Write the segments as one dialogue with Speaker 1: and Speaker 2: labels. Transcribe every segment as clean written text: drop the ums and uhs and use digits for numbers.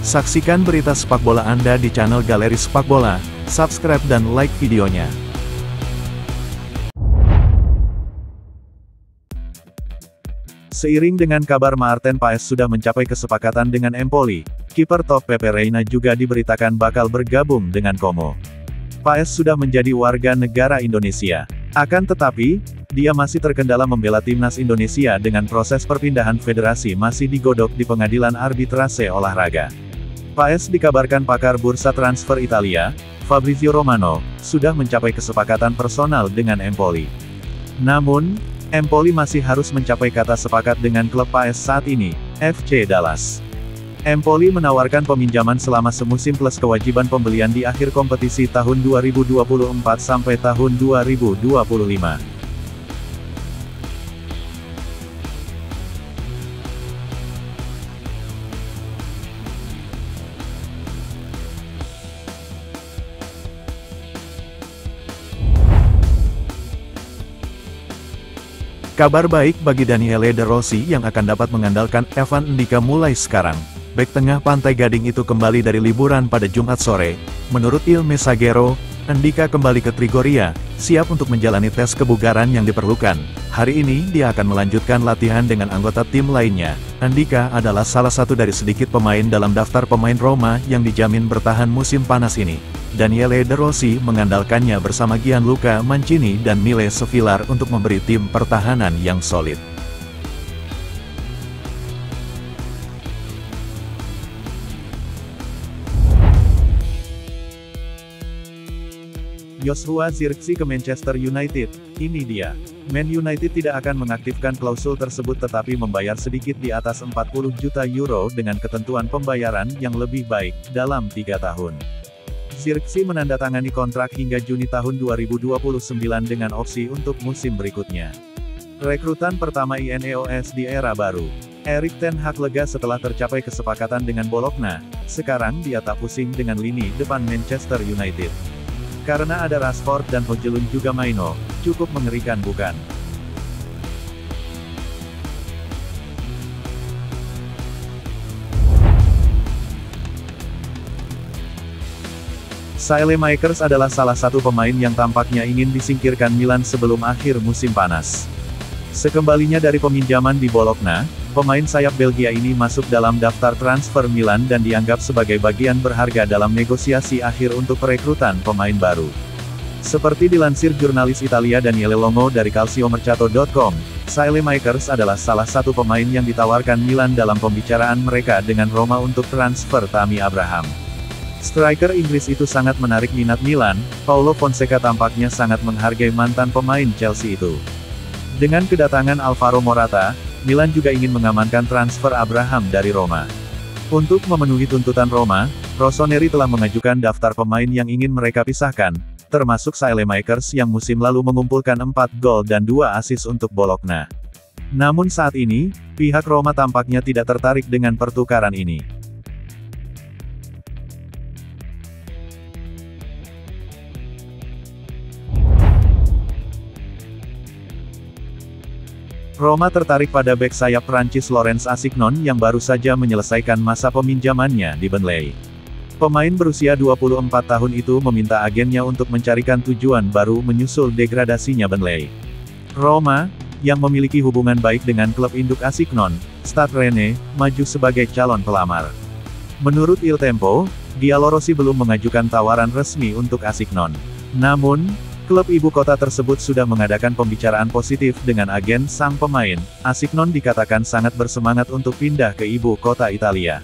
Speaker 1: Saksikan berita sepak bola Anda di channel Galeri Sepak Bola, subscribe dan like videonya. Seiring dengan kabar Maarten Paes sudah mencapai kesepakatan dengan Empoli, kiper top Pepe Reina juga diberitakan bakal bergabung dengan Como. Paes sudah menjadi warga negara Indonesia. Akan tetapi, dia masih terkendala membela timnas Indonesia dengan proses perpindahan federasi masih digodok di pengadilan arbitrase olahraga. Paes dikabarkan pakar bursa transfer Italia, Fabrizio Romano, sudah mencapai kesepakatan personal dengan Empoli. Namun, Empoli masih harus mencapai kata sepakat dengan klub Paes saat ini, FC Dallas. Empoli menawarkan peminjaman selama semusim plus kewajiban pembelian di akhir kompetisi tahun 2024 sampai tahun 2025. Kabar baik bagi Daniele De Rossi yang akan dapat mengandalkan Evan Ndika mulai sekarang. Bek tengah Pantai Gading itu kembali dari liburan pada Jumat sore. Menurut Il Messaggero, Ndika kembali ke Trigoria, siap untuk menjalani tes kebugaran yang diperlukan. Hari ini dia akan melanjutkan latihan dengan anggota tim lainnya. Ndika adalah salah satu dari sedikit pemain dalam daftar pemain Roma yang dijamin bertahan musim panas ini. Daniele De Rossi mengandalkannya bersama Gianluca Mancini dan Mile Sevilar untuk memberi tim pertahanan yang solid. Joshua Zirkzee ke Manchester United. Ini dia. Man United tidak akan mengaktifkan klausul tersebut tetapi membayar sedikit di atas 40 juta euro dengan ketentuan pembayaran yang lebih baik, dalam 3 tahun. Zirkzee menandatangani kontrak hingga Juni tahun 2029 dengan opsi untuk musim berikutnya. Rekrutan pertama INEOS di era baru. Erik ten Hag lega setelah tercapai kesepakatan dengan Bologna, sekarang dia tak pusing dengan lini depan Manchester United. Karena ada Rashford dan Højlund juga Maino, cukup mengerikan bukan? Saelemaekers adalah salah satu pemain yang tampaknya ingin disingkirkan Milan sebelum akhir musim panas. Sekembalinya dari peminjaman di Bologna, pemain sayap Belgia ini masuk dalam daftar transfer Milan dan dianggap sebagai bagian berharga dalam negosiasi akhir untuk perekrutan pemain baru. Seperti dilansir jurnalis Italia Daniele Longo dari calciomercato.com, Saelemaekers adalah salah satu pemain yang ditawarkan Milan dalam pembicaraan mereka dengan Roma untuk transfer Tammy Abraham. Striker Inggris itu sangat menarik minat Milan. Paulo Fonseca tampaknya sangat menghargai mantan pemain Chelsea itu. Dengan kedatangan Alvaro Morata, Milan juga ingin mengamankan transfer Abraham dari Roma. Untuk memenuhi tuntutan Roma, Rossoneri telah mengajukan daftar pemain yang ingin mereka pisahkan, termasuk Saelemaekers yang musim lalu mengumpulkan 4 gol dan 2 assist untuk Bologna. Namun saat ini, pihak Roma tampaknya tidak tertarik dengan pertukaran ini. Roma tertarik pada bek sayap Prancis Laurent Asignon yang baru saja menyelesaikan masa peminjamannya di Burnley. Pemain berusia 24 tahun itu meminta agennya untuk mencarikan tujuan baru menyusul degradasinya Burnley. Roma, yang memiliki hubungan baik dengan klub induk Asignon, Stade Rennais, maju sebagai calon pelamar. Menurut Il Tempo, Giallorossi belum mengajukan tawaran resmi untuk Asignon. Namun, klub ibu kota tersebut sudah mengadakan pembicaraan positif dengan agen sang pemain. Asignon dikatakan sangat bersemangat untuk pindah ke ibu kota Italia.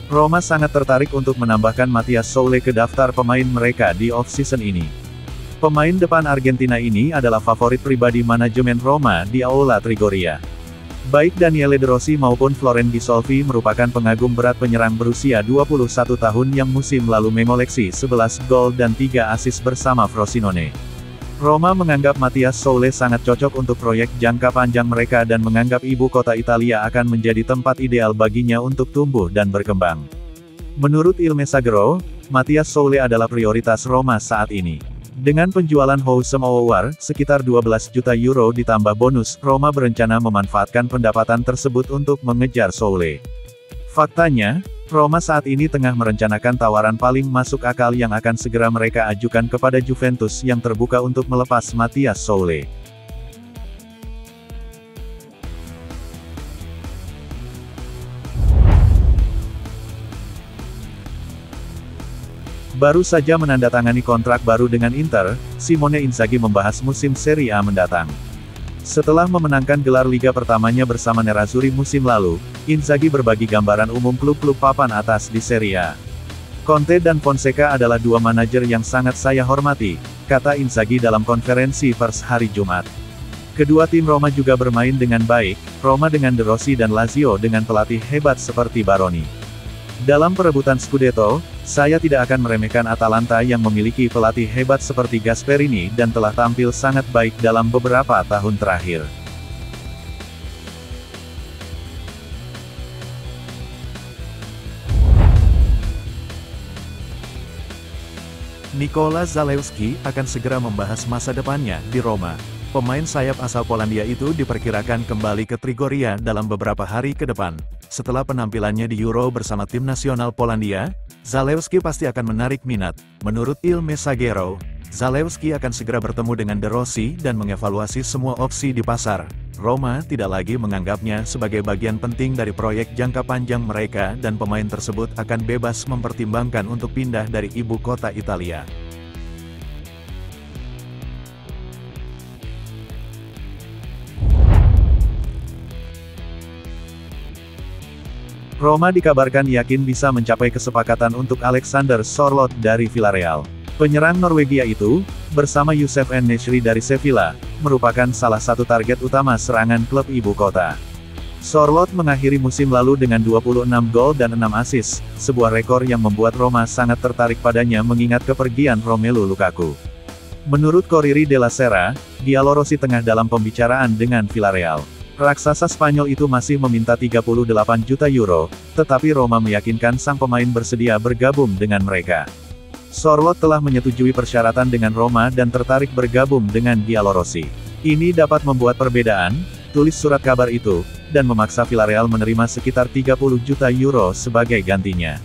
Speaker 1: Roma sangat tertarik untuk menambahkan Matthias Soule ke daftar pemain mereka di off-season ini. Pemain depan Argentina ini adalah favorit pribadi manajemen Roma di Aula Trigoria. Baik Daniele De Rossi maupun Florent Gisolfi merupakan pengagum berat penyerang berusia 21 tahun yang musim lalu mengoleksi 11 gol dan 3 assist bersama Frosinone. Roma menganggap Matthias Soule sangat cocok untuk proyek jangka panjang mereka dan menganggap ibu kota Italia akan menjadi tempat ideal baginya untuk tumbuh dan berkembang. Menurut Il Messaggero, Matthias Soule adalah prioritas Roma saat ini. Dengan penjualan Houssem Aouar, sekitar 12 juta euro ditambah bonus, Roma berencana memanfaatkan pendapatan tersebut untuk mengejar Soule. Faktanya, Roma saat ini tengah merencanakan tawaran paling masuk akal yang akan segera mereka ajukan kepada Juventus yang terbuka untuk melepas Matthias Soule. Baru saja menandatangani kontrak baru dengan Inter, Simone Inzaghi membahas musim Serie A mendatang. Setelah memenangkan gelar liga pertamanya bersama Nerazzurri musim lalu, Inzaghi berbagi gambaran umum klub-klub papan atas di Serie A. Conte dan Fonseca adalah dua manajer yang sangat saya hormati, kata Inzaghi dalam konferensi pers hari Jumat. Kedua tim Roma juga bermain dengan baik, Roma dengan De Rossi dan Lazio dengan pelatih hebat seperti Baroni. Dalam perebutan Scudetto, saya tidak akan meremehkan Atalanta yang memiliki pelatih hebat seperti Gasperini dan telah tampil sangat baik dalam beberapa tahun terakhir. Nikola Zalewski akan segera membahas masa depannya di Roma. Pemain sayap asal Polandia itu diperkirakan kembali ke Trigoria dalam beberapa hari ke depan. Setelah penampilannya di Euro bersama tim nasional Polandia, Zalewski pasti akan menarik minat. Menurut Il Messaggero, Zalewski akan segera bertemu dengan De Rossi dan mengevaluasi semua opsi di pasar. Roma tidak lagi menganggapnya sebagai bagian penting dari proyek jangka panjang mereka dan pemain tersebut akan bebas mempertimbangkan untuk pindah dari ibu kota Italia. Roma dikabarkan yakin bisa mencapai kesepakatan untuk Alexander Sørloth dari Villarreal. Penyerang Norwegia itu, bersama Youssef En-Nesyri dari Sevilla, merupakan salah satu target utama serangan klub ibu kota. Sørloth mengakhiri musim lalu dengan 26 gol dan 6 assist, sebuah rekor yang membuat Roma sangat tertarik padanya mengingat kepergian Romelu Lukaku. Menurut Corriere della Sera, Giallorossi tengah dalam pembicaraan dengan Villarreal. Raksasa Spanyol itu masih meminta 38 juta euro, tetapi Roma meyakinkan sang pemain bersedia bergabung dengan mereka. Sørloth telah menyetujui persyaratan dengan Roma dan tertarik bergabung dengan Giallorossi. Ini dapat membuat perbedaan, tulis surat kabar itu, dan memaksa Villarreal menerima sekitar 30 juta euro sebagai gantinya.